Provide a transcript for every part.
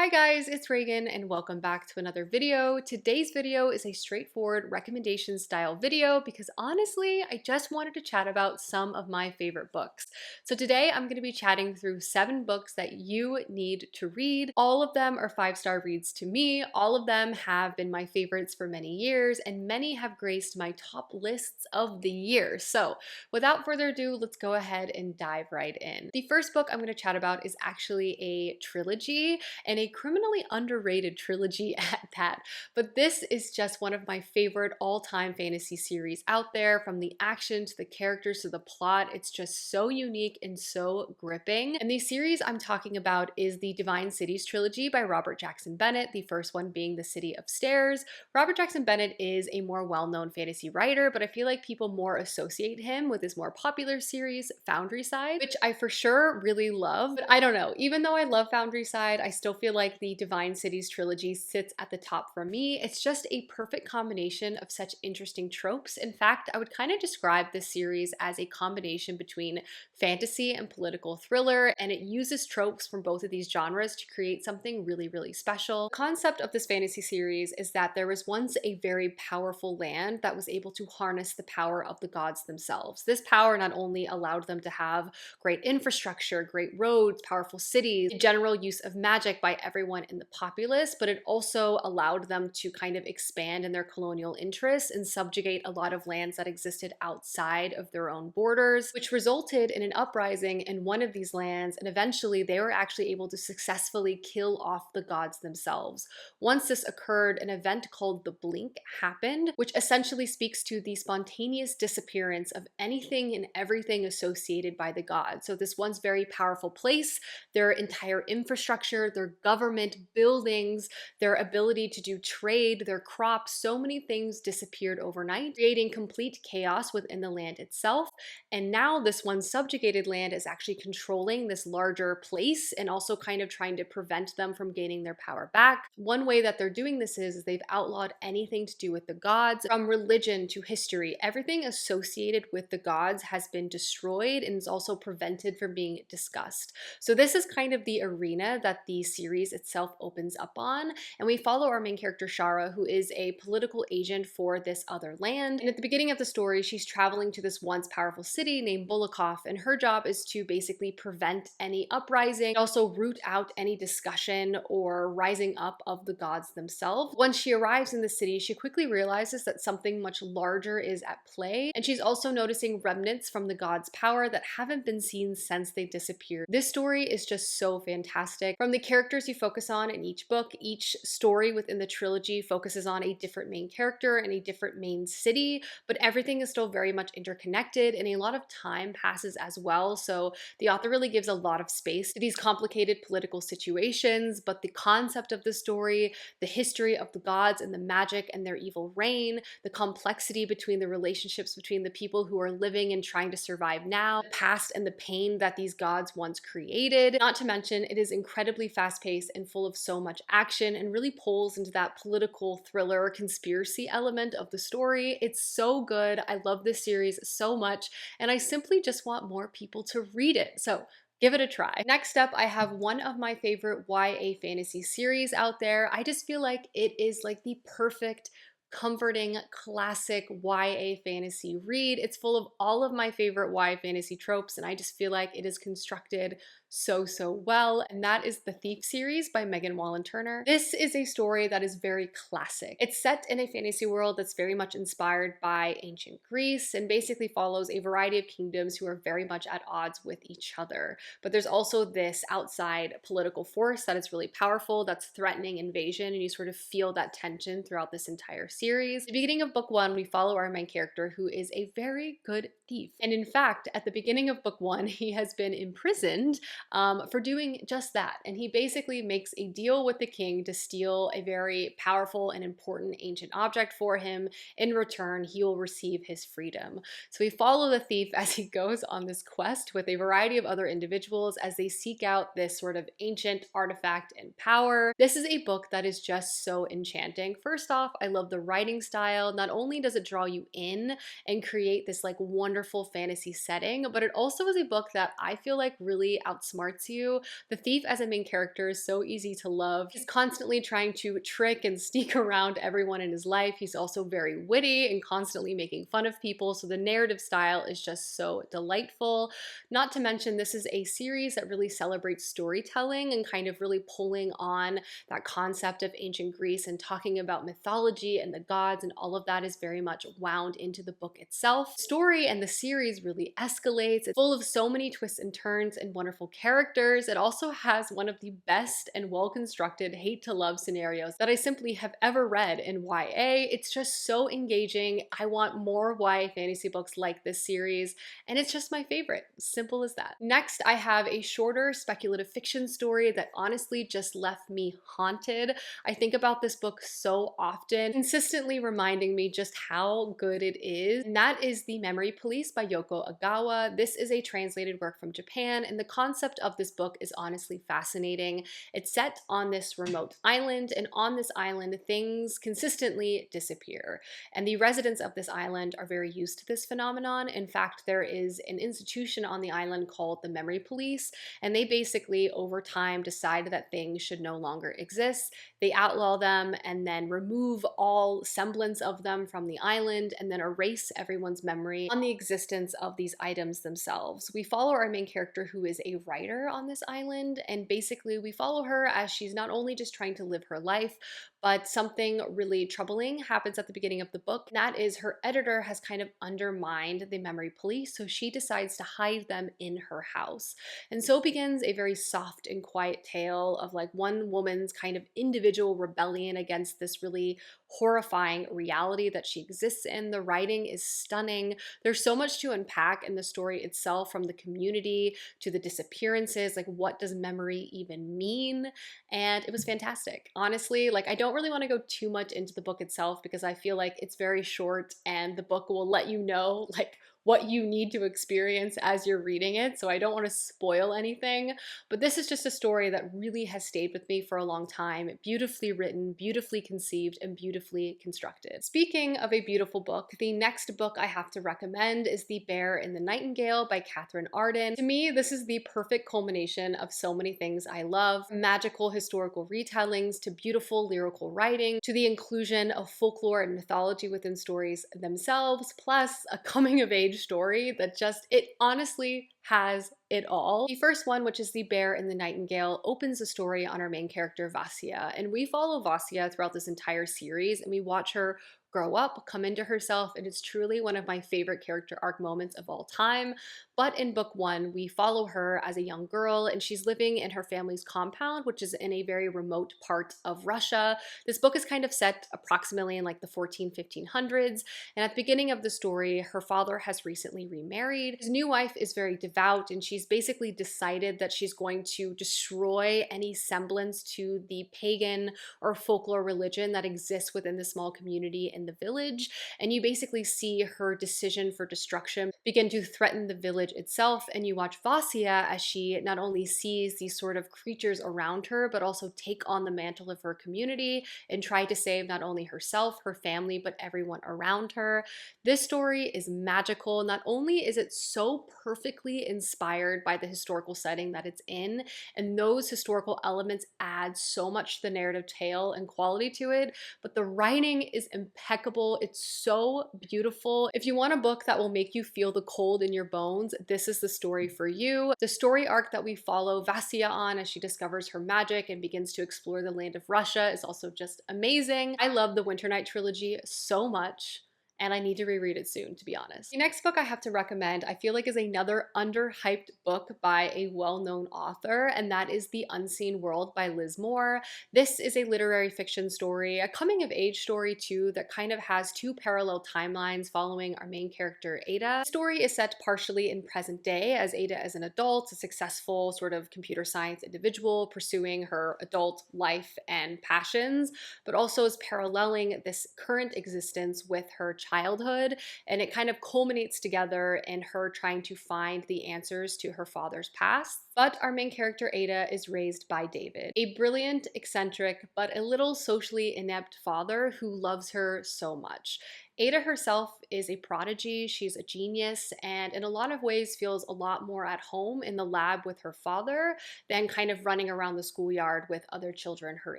Hi guys, it's Reagan and welcome back to another video. Today's video is a straightforward recommendation style video because honestly, I just wanted to chat about some of my favorite books. So today I'm going to be chatting through 7 books that you need to read. All of them are 5-star reads to me. All of them have been my favorites for many years and many have graced my top lists of the year. So without further ado, let's go ahead and dive right in. The first book I'm going to chat about is actually a trilogy and a criminally underrated trilogy at that. But this is just one of my favorite all-time fantasy series out there. From the action to the characters to the plot, it's just so unique and so gripping. And the series I'm talking about is the Divine Cities trilogy by Robert Jackson Bennett, the first one being The City of Stairs. Robert Jackson Bennett is a more well-known fantasy writer, but I feel like people more associate him with his more popular series, Foundry Side, which I for sure really love. But I don't know, even though I love Foundry Side, I still feel like the Divine Cities trilogy sits at the top for me. It's just a perfect combination of such interesting tropes. In fact, I would kind of describe this series as a combination between fantasy and political thriller, and it uses tropes from both of these genres to create something really, really special. The concept of this fantasy series is that there was once a very powerful land that was able to harness the power of the gods themselves. This power not only allowed them to have great infrastructure, great roads, powerful cities, the general use of magic by everyone in the populace, but it also allowed them to kind of expand in their colonial interests and subjugate a lot of lands that existed outside of their own borders, which resulted in an uprising in one of these lands, and eventually they were actually able to successfully kill off the gods themselves. Once this occurred, an event called the Blink happened, which essentially speaks to the spontaneous disappearance of anything and everything associated by the gods. So this once very powerful place, their entire infrastructure, their government, buildings, their ability to do trade, their crops, so many things disappeared overnight, creating complete chaos within the land itself. And now this one subjugated land is actually controlling this larger place and also kind of trying to prevent them from gaining their power back. One way that they're doing this is they've outlawed anything to do with the gods, from religion to history. Everything associated with the gods has been destroyed and is also prevented from being discussed. So this is kind of the arena that the series itself opens up on, and we follow our main character Shara, who is a political agent for this other land. And at the beginning of the story, she's traveling to this once powerful city named Bulakov, and her job is to basically prevent any uprising, also root out any discussion or rising up of the gods themselves. Once she arrives in the city, she quickly realizes that something much larger is at play, and she's also noticing remnants from the gods' power that haven't been seen since they disappeared. This story is just so fantastic. From the characters you focus on in each book, each story within the trilogy focuses on a different main character and a different main city, but everything is still very much interconnected and a lot of time passes as well. So the author really gives a lot of space to these complicated political situations, but the concept of the story, the history of the gods and the magic and their evil reign, the complexity between the relationships between the people who are living and trying to survive now, the past and the pain that these gods once created. Not to mention, it is incredibly fast-paced and full of so much action and really pulls into that political thriller conspiracy element of the story. It's so good. I love this series so much, and I simply just want more people to read it. So give it a try. Next up, I have one of my favorite YA fantasy series out there. I just feel like it is like the perfect comforting classic YA fantasy read. It's full of all of my favorite YA fantasy tropes, and I just feel like it is constructed so well, and that is the Thief series by Megan Wallen Turner. This is a story that is very classic. It's set in a fantasy world that's very much inspired by ancient Greece and basically follows a variety of kingdoms who are very much at odds with each other. But there's also this outside political force that is really powerful, that's threatening invasion, and you sort of feel that tension throughout this entire series. At the beginning of book 1, we follow our main character, who is a very good thief. And in fact, at the beginning of book 1, he has been imprisoned for doing just that. And he basically makes a deal with the king to steal a very powerful and important ancient object for him. In return, he will receive his freedom. So we follow the thief as he goes on this quest with a variety of other individuals as they seek out this sort of ancient artifact and power. This is a book that is just so enchanting. First off, I love the writing style. Not only does it draw you in and create this like wonderful fantasy setting, but it also is a book that I feel like really outsmarts outsmarts you. The thief as a main character is so easy to love. He's constantly trying to trick and sneak around everyone in his life. He's also very witty and constantly making fun of people, so the narrative style is just so delightful. Not to mention, this is a series that really celebrates storytelling and kind of really pulling on that concept of ancient Greece and talking about mythology and the gods, and all of that is very much wound into the book itself. The story and the series really escalates. It's full of so many twists and turns and wonderful characters. It also has one of the best and well-constructed hate to love scenarios that I simply have ever read in YA. It's just so engaging. I want more YA fantasy books like this series, and it's just my favorite. Simple as that. Next, I have a shorter speculative fiction story that honestly just left me haunted. I think about this book so often, consistently reminding me just how good it is, and that is The Memory Police by Yoko Agawa. This is a translated work from Japan, and the concept of this book is honestly fascinating. It's set on this remote island, and on this island, things consistently disappear. And the residents of this island are very used to this phenomenon. In fact, there is an institution on the island called the Memory Police, and they basically, over time, decide that things should no longer exist. They outlaw them and then remove all semblance of them from the island and then erase everyone's memory on the existence of these items themselves. We follow our main character, who is a writer on this island, and basically we follow her as she's not only just trying to live her life, but something really troubling happens at the beginning of the book. That is, her editor has kind of undermined the Memory Police, so she decides to hide them in her house. And so begins a very soft and quiet tale of like one woman's kind of individual rebellion against this really horrifying reality that she exists in. The writing is stunning. There's so much to unpack in the story itself, from the community to the disappearances, like what does memory even mean? And it was fantastic. Honestly, like I don't really want to go too much into the book itself because I feel like it's very short and the book will let you know like what you need to experience as you're reading it. So I don't want to spoil anything, but this is just a story that really has stayed with me for a long time. Beautifully written, beautifully conceived, and beautifully constructed. Speaking of a beautiful book, the next book I have to recommend is The Bear and the Nightingale by Catherine Arden. To me, this is the perfect culmination of so many things I love: magical historical retellings, to beautiful lyrical writing, to the inclusion of folklore and mythology within stories themselves, plus a coming of age story that just, it honestly has it all. The first one, which is The Bear and the Nightingale, opens the story on our main character Vasya, and we follow Vasya throughout this entire series, and we watch her grow up, come into herself, and it's truly one of my favorite character arc moments of all time. But in book one, we follow her as a young girl, and she's living in her family's compound, which is in a very remote part of Russia. This book is kind of set approximately in like the 1500s, and at the beginning of the story, her father has recently remarried. His new wife is very devout, and she's basically decided that she's going to destroy any semblance to the pagan or folklore religion that exists within the small community in the village. And you basically see her decision for destruction begin to threaten the village itself, and you watch Vasya as she not only sees these sort of creatures around her, but also take on the mantle of her community and try to save not only herself, her family, but everyone around her. This story is magical. Not only is it so perfectly inspired by the historical setting that it's in, and those historical elements add so much to the narrative tale and quality to it, but the writing is impeccable. It's so beautiful. If you want a book that will make you feel the cold in your bones, this is the story for you. The story arc that we follow Vasya on as she discovers her magic and begins to explore the land of Russia is also just amazing. I love the Winter Night trilogy so much, and I need to reread it soon, to be honest. The next book I have to recommend, I feel like, is another underhyped book by a well-known author, and that is The Unseen World by Liz Moore. This is a literary fiction story, a coming-of-age story too, that kind of has two parallel timelines following our main character, Ada. The story is set partially in present day, as Ada is an adult, a successful sort of computer science individual pursuing her adult life and passions, but also is paralleling this current existence with her childhood, and it kind of culminates together in her trying to find the answers to her father's past. But our main character Ada is raised by David, a brilliant, eccentric, but a little socially inept father who loves her so much. Ada herself is a prodigy, she's a genius, and in a lot of ways feels a lot more at home in the lab with her father than kind of running around the schoolyard with other children her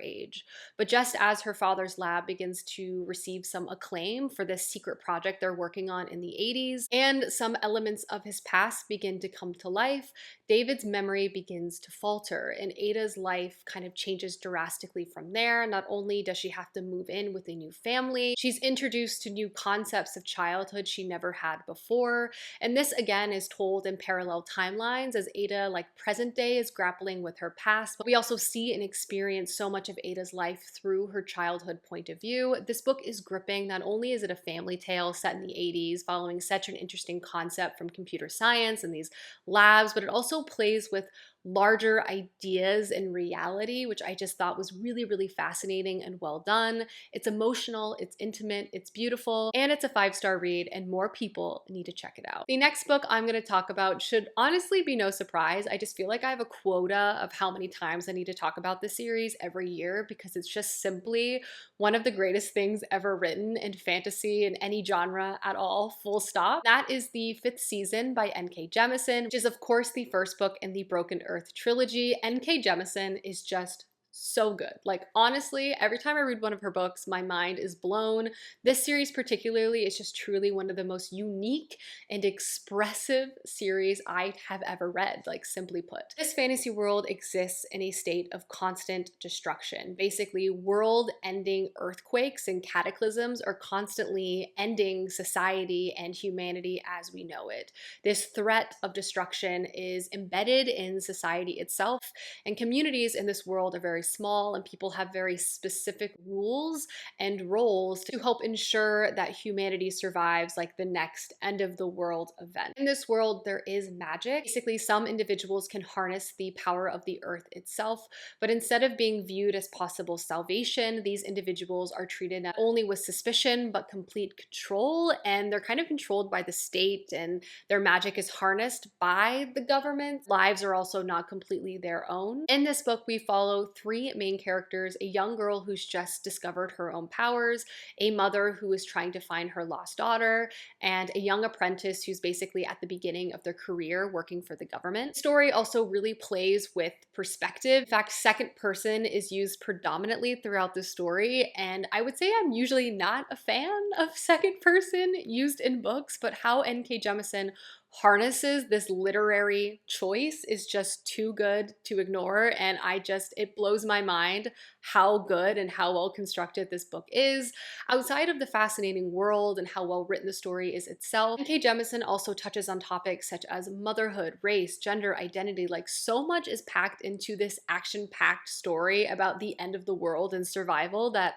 age. But just as her father's lab begins to receive some acclaim for this secret project they're working on in the 80s, and some elements of his past begin to come to life, David's memory begins to falter, and Ada's life kind of changes drastically from there. Not only does she have to move in with a new family, she's introduced to new concepts of childhood she never had before. And this again is told in parallel timelines as Ada, like present day, is grappling with her past. But we also see and experience so much of Ada's life through her childhood point of view. This book is gripping. Not only is it a family tale set in the 80s following such an interesting concept from computer science and these labs, but it also plays with larger ideas in reality, which I just thought was really, really fascinating and well done. It's emotional, it's intimate, it's beautiful, and it's a 5-star read, and more people need to check it out. The next book I'm going to talk about should honestly be no surprise. I just feel like I have a quota of how many times I need to talk about this series every year because it's just simply one of the greatest things ever written in fantasy in any genre at all, full stop. That is the 5th season by N.K. Jemisin, which is of course the first book in the Broken Earth trilogy. N.K. Jemisin is just so good. Like honestly, every time I read one of her books, my mind is blown. This series particularly is just truly one of the most unique and expressive series I have ever read, like simply put. This fantasy world exists in a state of constant destruction. Basically, world-ending earthquakes and cataclysms are constantly ending society and humanity as we know it. This threat of destruction is embedded in society itself, and communities in this world are very small, and people have very specific rules and roles to help ensure that humanity survives like the next end of the world event. In this world, there is magic. Basically, some individuals can harness the power of the earth itself, but instead of being viewed as possible salvation, these individuals are treated not only with suspicion, but complete control, and they're kind of controlled by the state, and their magic is harnessed by the government. Lives are also not completely their own. In this book, we follow 3 main characters: a young girl who's just discovered her own powers, a mother who is trying to find her lost daughter, and a young apprentice who's basically at the beginning of their career working for the government. The story also really plays with perspective. In fact, second person is used predominantly throughout the story, and I would say I'm usually not a fan of second person used in books, but how N.K. Jemisin harnesses this literary choice is just too good to ignore, and it blows my mind how good and how well constructed this book is. Outside of the fascinating world and how well written the story is itself, N.K. Jemisin also touches on topics such as motherhood, race, gender, identity. Like so much is packed into this action-packed story about the end of the world and survival that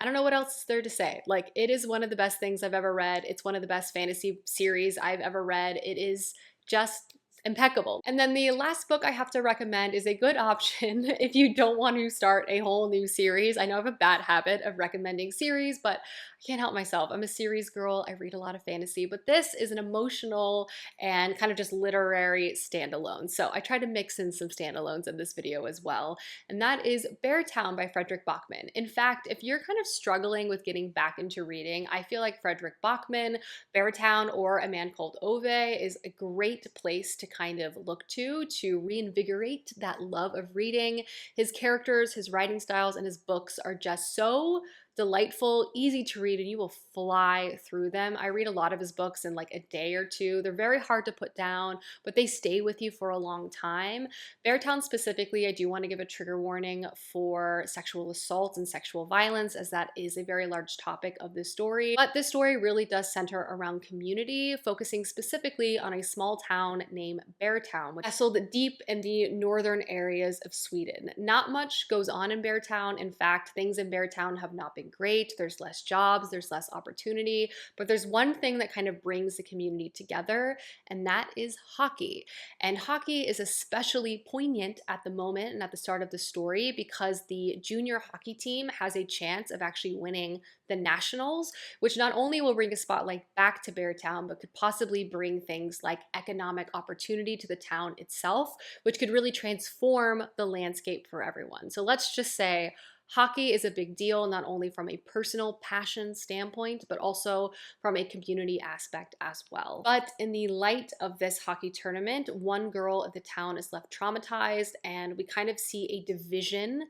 I don't know what else is there to say. Like, it is one of the best things I've ever read. It's one of the best fantasy series I've ever read. It is just impeccable. And then the last book I have to recommend is a good option if you don't want to start a whole new series. I know I have a bad habit of recommending series, but I can't help myself. I'm a series girl. I read a lot of fantasy, but this is an emotional and kind of just literary standalone. So I tried to mix in some standalones in this video as well. And that is Beartown by Frederick Bachman. In fact, if you're kind of struggling with getting back into reading, I feel like Frederick Bachman, Beartown, or A Man Called Ove is a great place to kind of look to reinvigorate that love of reading. His characters, his writing styles, and his books are just so delightful, easy to read, and you will fly through them. I read a lot of his books in like a day or two. They're very hard to put down, but they stay with you for a long time. Beartown specifically, I do want to give a trigger warning for sexual assault and sexual violence, as that is a very large topic of this story. But this story really does center around community, focusing specifically on a small town named Beartown, which is nestled deep in the northern areas of Sweden. Not much goes on in Beartown. In fact, things in Beartown have not been been great. There's less jobs, there's less opportunity, but there's one thing that kind of brings the community together, and that is hockey. And hockey is especially poignant at the moment and at the start of the story because the junior hockey team has a chance of actually winning the nationals, which not only will bring a spotlight back to Beartown, but could possibly bring things like economic opportunity to the town itself, which could really transform the landscape for everyone. So let's just say hockey is a big deal, not only from a personal passion standpoint, but also from a community aspect as well. But in the light of this hockey tournament, one girl of the town is left traumatized, and we kind of see a division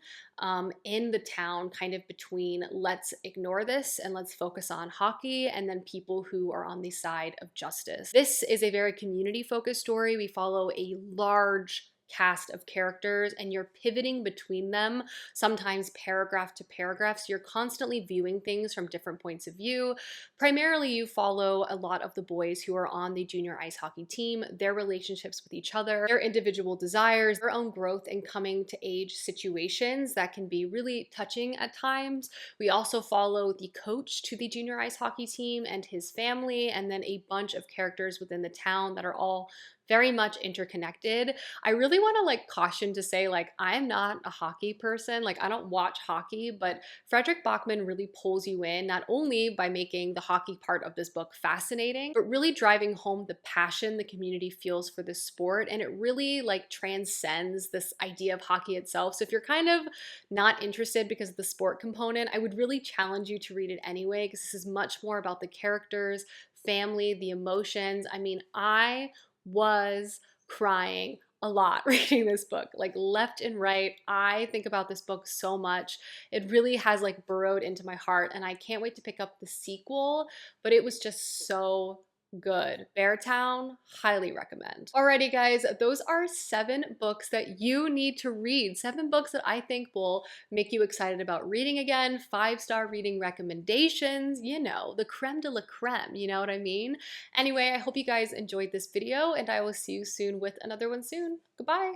in the town, kind of between let's ignore this and let's focus on hockey, and then people who are on the side of justice. This is a very community-focused story. We follow a large cast of characters and you're pivoting between them, sometimes paragraph to paragraph. So you're constantly viewing things from different points of view. Primarily, you follow a lot of the boys who are on the junior ice hockey team, their relationships with each other, their individual desires, their own growth and coming to age situations that can be really touching at times. We also follow the coach to the junior ice hockey team and his family, and then a bunch of characters within the town that are all very much interconnected. I really want to caution to say I'm not a hockey person. I don't watch hockey, but Frederick Bachman really pulls you in, not only by making the hockey part of this book fascinating, but really driving home the passion the community feels for this sport. And it really transcends this idea of hockey itself. So if you're kind of not interested because of the sport component, I would really challenge you to read it anyway, because this is much more about the characters, family, the emotions. I mean, I was crying a lot reading this book, left and right. I think about this book so much. It really has burrowed into my heart, and I can't wait to pick up the sequel, but it was just so good. Beartown, highly recommend. Alrighty guys, those are 7 books that you need to read. 7 books that I think will make you excited about reading again. 5-star reading recommendations, the creme de la creme, you know what I mean? Anyway, I hope you guys enjoyed this video, and I will see you soon with another one soon. Goodbye.